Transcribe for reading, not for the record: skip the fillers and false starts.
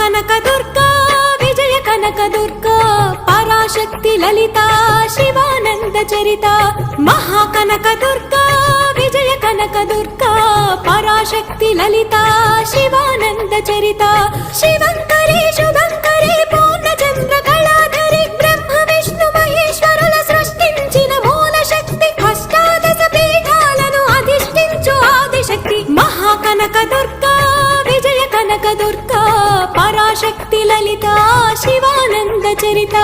కనక దుర్గా విజయ కనక దుర్గా పరాశక్తి లలిత శివానంద చరిత మహాకనక దుర్గా విజయ కనక దుర్గా పరాశక్తి లలిత శివానంద చరిత శివంకరి శుభంకరి పూర్ణచంద్ర కళాధరి బ్రహ్మ విష్ణు మహేశ్వరుల సృష్టించిన మూల శక్తి అష్టాదశ పీఠాలను అధిష్ఠించు ఆదిశక్తి మహాకనక దుర్గా విజయ కనక దుర్గా పరాశక్తి లలిత శివానంద చరిత